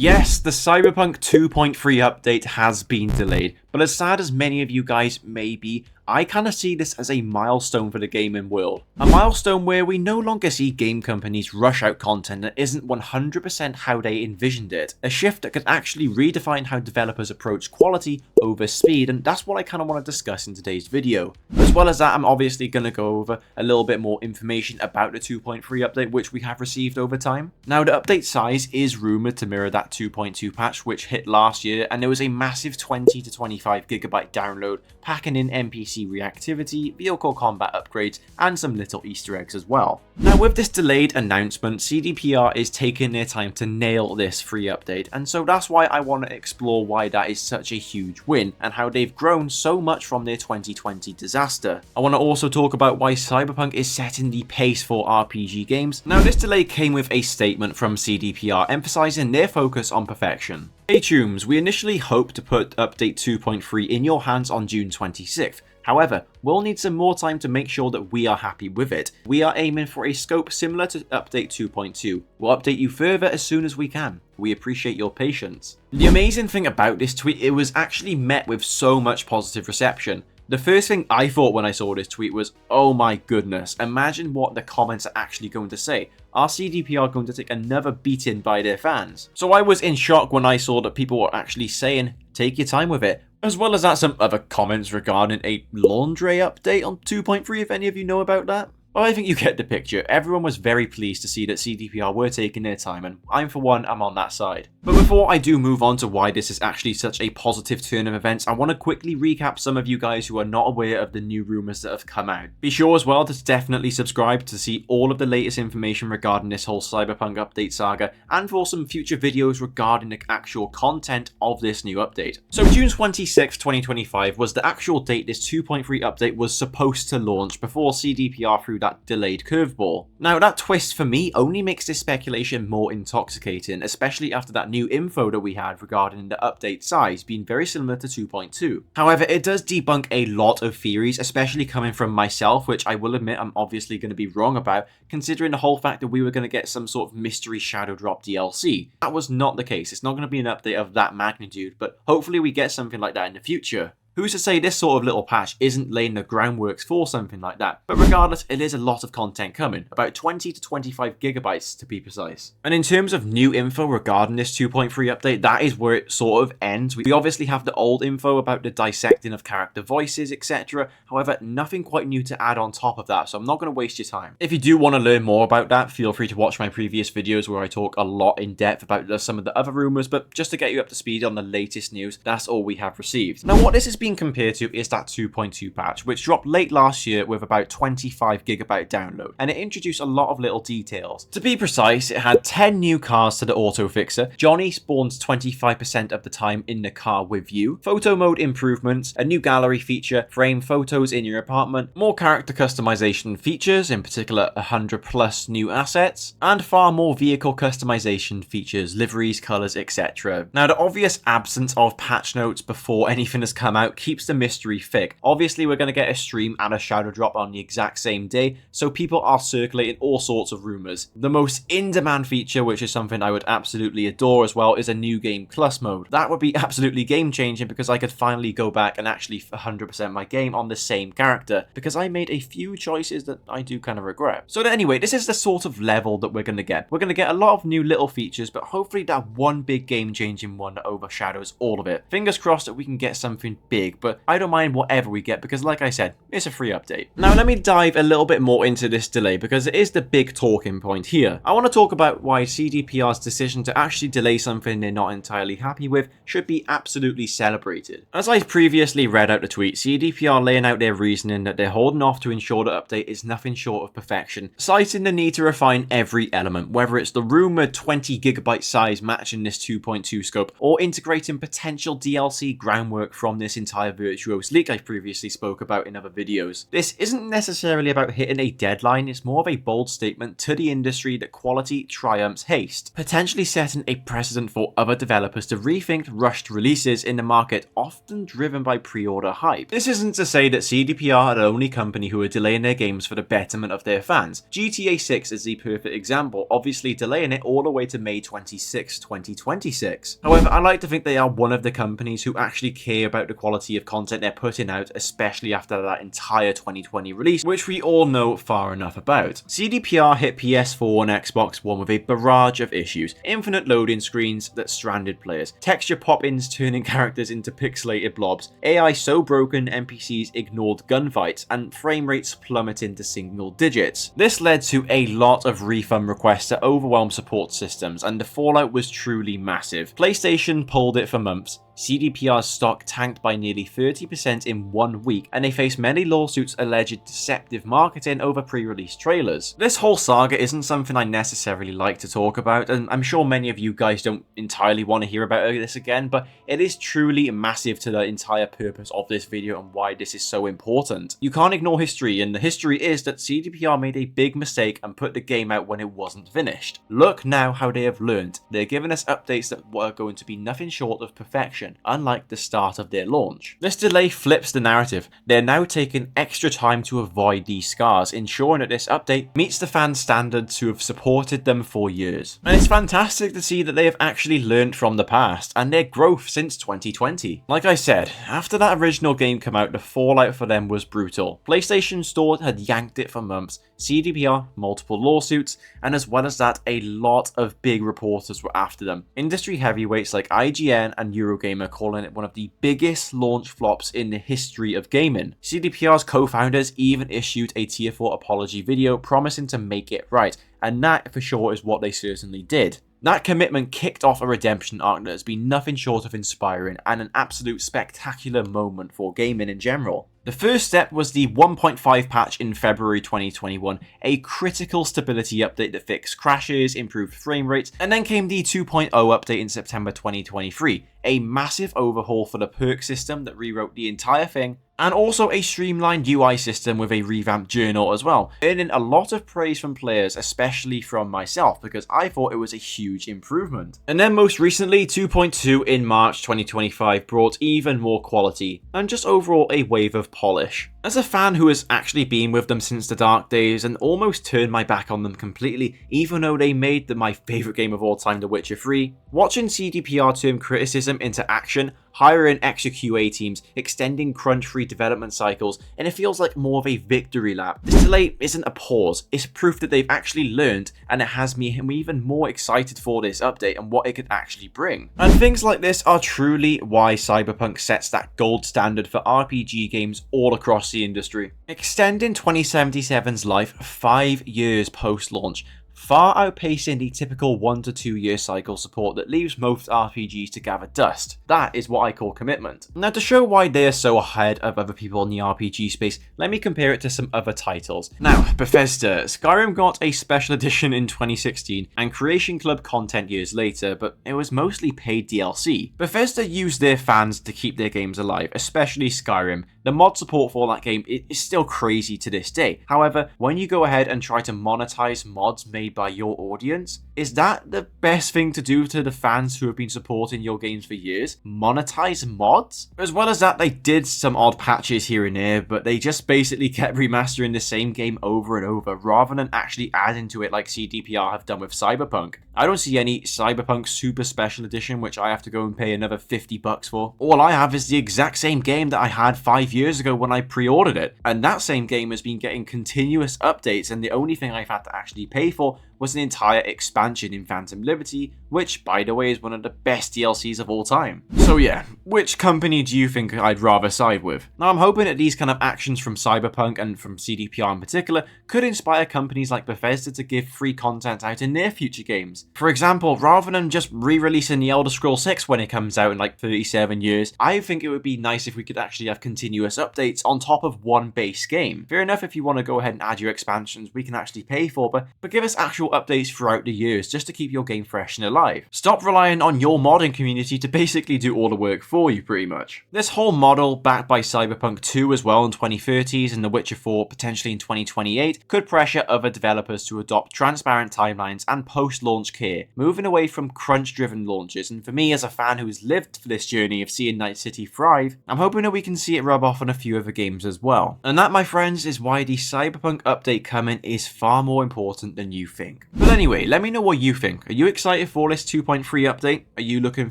Yes, the Cyberpunk 2.3 update has been delayed, but as sad as many of you guys may be, I kind of see this as a milestone for the gaming world. A milestone where we no longer see game companies rush out content that isn't 100% how they envisioned it. A shift that could actually redefine how developers approach quality over speed, and that's what I kind of want to discuss in today's video. As well as that, I'm obviously going to go over a little bit more information about the 2.3 update which we have received over time. Now, the update size is rumoured to mirror that 2.2 patch which hit last year, and there was a massive 20 to 25 gigabyte download, packing in NPC reactivity, vehicle combat upgrades, and some little Easter eggs as well. Now, with this delayed announcement, CDPR is taking their time to nail this free update, and so that's why I want to explore why that is such a huge win, and how they've grown so much from their 2020 disaster. I want to also talk about why Cyberpunk is setting the pace for RPG games. Now, this delay came with a statement from CDPR emphasizing their focus on perfection. Hey Tooms, we initially hoped to put update 2.3 in your hands on June 26th. However, we'll need some more time to make sure that we are happy with it. We are aiming for a scope similar to update 2.2. We'll update you further as soon as we can. We appreciate your patience. The amazing thing about this tweet, it was actually met with so much positive reception. The first thing I thought when I saw this tweet was, oh my goodness, imagine what the comments are actually going to say. Are CDPR going to take another beating by their fans? So I was in shock when I saw that people were actually saying, take your time with it. As well as that, some other comments regarding a laundry update on 2.3, if any of you know about that. Well, I think you get the picture. Everyone was very pleased to see that CDPR were taking their time, and I'm for one, I'm on that side. But before I do move on to why this is actually such a positive turn of events, I want to quickly recap some of you guys who are not aware of the new rumours that have come out. Be sure as well to definitely subscribe to see all of the latest information regarding this whole Cyberpunk update saga, and for some future videos regarding the actual content of this new update. So June 26, 2025 was the actual date this 2.3 update was supposed to launch before CDPR threw that delayed curveball. Now, that twist for me only makes this speculation more intoxicating, especially after that new info that we had regarding the update size being very similar to 2.2. However, it does debunk a lot of theories, especially coming from myself, which I will admit I'm obviously going to be wrong about, considering the whole fact that we were going to get some sort of mystery shadow drop DLC. That was not the case. It's not going to be an update of that magnitude, but hopefully we get something like that in the future. Who's to say this sort of little patch isn't laying the groundworks for something like that? But regardless, it is a lot of content coming, about 20 to 25 gigabytes to be precise. And in terms of new info regarding this 2.3 update, that is where it sort of ends. We obviously have the old info about the dissecting of character voices, etc. However, nothing quite new to add on top of that, so I'm not going to waste your time. If you do want to learn more about that, feel free to watch my previous videos where I talk a lot in depth about some of the other rumours, but just to get you up to speed on the latest news, that's all we have received. Now, what this is being compared to is that 2.2 patch, which dropped late last year with about 25 gigabyte download, and it introduced a lot of little details. To be precise, it had 10 new cars to the auto fixer, Johnny spawns 25% of the time in the car with you, photo mode improvements, a new gallery feature, frame photos in your apartment, more character customization features, in particular 100 plus new assets, and far more vehicle customization features, liveries, colors, etc. Now, the obvious absence of patch notes before anything has come out keeps the mystery thick. Obviously, we're going to get a stream and a shadow drop on the exact same day, so people are circulating all sorts of rumors. The most in-demand feature, which is something I would absolutely adore as well, is a new game plus mode. That would be absolutely game-changing because I could finally go back and actually 100% my game on the same character, because I made a few choices that I do kind of regret. So anyway, this is the sort of level that we're going to get. We're going to get a lot of new little features, but hopefully that one big game-changing one that overshadows all of it. Fingers crossed that we can get something big, but I don't mind whatever we get because, like I said, it's a free update. Now, let me dive a little bit more into this delay because it is the big talking point here. I want to talk about why CDPR's decision to actually delay something they're not entirely happy with should be absolutely celebrated. As I previously read out the tweet, CDPR laying out their reasoning that they're holding off to ensure the update is nothing short of perfection, citing the need to refine every element, whether it's the rumored 20 gigabyte size matching this 2.2 scope, or integrating potential DLC groundwork from this entire Virtuos leak I previously spoke about in other videos. This isn't necessarily about hitting a deadline, it's more of a bold statement to the industry that quality triumphs haste, potentially setting a precedent for other developers to rethink rushed releases in the market, often driven by pre-order hype. This isn't to say that CDPR are the only company who are delaying their games for the betterment of their fans. GTA 6 is the perfect example, obviously delaying it all the way to May 26, 2026. However, I like to think they are one of the companies who actually care about the quality of content they're putting out, especially after that entire 2020 release, which we all know far enough about. CDPR hit PS4 and Xbox One with a barrage of issues, infinite loading screens that stranded players, texture pop-ins turning characters into pixelated blobs, AI so broken NPCs ignored gunfights, and frame rates plummeting to single digits. This led to a lot of refund requests to overwhelm support systems, and the fallout was truly massive. PlayStation pulled it for months. CDPR's stock tanked by nearly 30% in 1 week, and they faced many lawsuits alleged deceptive marketing over pre-release trailers. This whole saga isn't something I necessarily like to talk about, and I'm sure many of you guys don't entirely want to hear about this again, but it is truly massive to the entire purpose of this video and why this is so important. You can't ignore history, and the history is that CDPR made a big mistake and put the game out when it wasn't finished. Look now how they have learned. They're giving us updates that are going to be nothing short of perfection, unlike the start of their launch. This delay flips the narrative. They're now taking extra time to avoid these scars, ensuring that this update meets the fan standards who have supported them for years. And it's fantastic to see that they have actually learned from the past and their growth since 2020. Like I said, after that original game came out, the fallout for them was brutal. PlayStation Store had yanked it for months, CDPR, multiple lawsuits, and as well as that, a lot of big reporters were after them. Industry heavyweights like IGN and Eurogamer calling it one of the biggest launch flops in the history of gaming. CDPR's co-founders even issued a Tier 4 apology video promising to make it right, and that for sure is what they certainly did. That commitment kicked off a redemption arc that has been nothing short of inspiring and an absolute spectacular moment for gaming in general. The first step was the 1.5 patch in February 2021, a critical stability update that fixed crashes, improved frame rates, and then came the 2.0 update in September 2023, a massive overhaul for the perk system that rewrote the entire thing, and also a streamlined UI system with a revamped journal as well, earning a lot of praise from players, especially from myself, because I thought it was a huge improvement. And then most recently, 2.2 in March 2025 brought even more quality, and just overall a wave of polish. As a fan who has actually been with them since the dark days and almost turned my back on them completely, even though they made my favourite game of all time, The Witcher 3, watching CDPR turn criticism into action, hiring extra QA teams, extending crunch-free development cycles, and it feels like more of a victory lap. This delay isn't a pause, it's proof that they've actually learned, and it has me even more excited for this update and what it could actually bring. And things like this are truly why Cyberpunk sets that gold standard for RPG games all across the industry. Extending 2077's life 5 years post-launch, far outpacing the typical 1 to 2 year cycle support that leaves most RPGs to gather dust. That is what I call commitment. Now, to show why they are so ahead of other people in the RPG space, let me compare it to some other titles. Now, Bethesda. Skyrim got a special edition in 2016 and Creation Club content years later, but it was mostly paid DLC. Bethesda used their fans to keep their games alive, especially Skyrim. The mod support for that game is still crazy to this day. However, when you go ahead and try to monetize mods made by your audience, is that the best thing to do to the fans who have been supporting your games for years? Monetize mods? As well as that, they did some odd patches here and there, but they just basically kept remastering the same game over and over rather than actually adding to it like CDPR have done with Cyberpunk. I don't see any Cyberpunk Super Special Edition which I have to go and pay another $50 for. All I have is the exact same game that I had 5 years ago when I pre-ordered it, and that same game has been getting continuous updates, and the only thing I've had to actually pay for was an entire expansion in Phantom Liberty, which, by the way, is one of the best DLCs of all time. So yeah, which company do you think I'd rather side with? Now, I'm hoping that these kind of actions from Cyberpunk and from CDPR in particular could inspire companies like Bethesda to give free content out in their future games. For example, rather than just re-releasing The Elder Scrolls 6 when it comes out in like 37 years, I think it would be nice if we could actually have continuous updates on top of one base game. Fair enough if you want to go ahead and add your expansions we can actually pay for, but give us actual occasional updates throughout the years just to keep your game fresh and alive. Stop relying on your modding community to basically do all the work for you, pretty much. This whole model, backed by Cyberpunk 2 as well in 2030s and The Witcher 4 potentially in 2028, could pressure other developers to adopt transparent timelines and post-launch care, moving away from crunch-driven launches. And for me, as a fan who has lived for this journey of seeing Night City thrive, I'm hoping that we can see it rub off on a few other games as well. And that, my friends, is why the Cyberpunk update coming is far more important than you think. But anyway, let me know what you think. Are you excited for this 2.3 update? Are you looking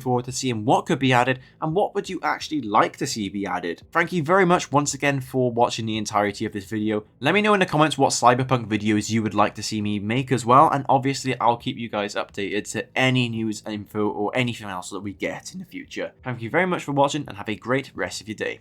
forward to seeing what could be added, and what would you actually like to see be added? Thank you very much once again for watching the entirety of this video. Let me know in the comments what Cyberpunk videos you would like to see me make as well, and obviously I'll keep you guys updated to any news, info, or anything else that we get in the future. Thank you very much for watching, and have a great rest of your day.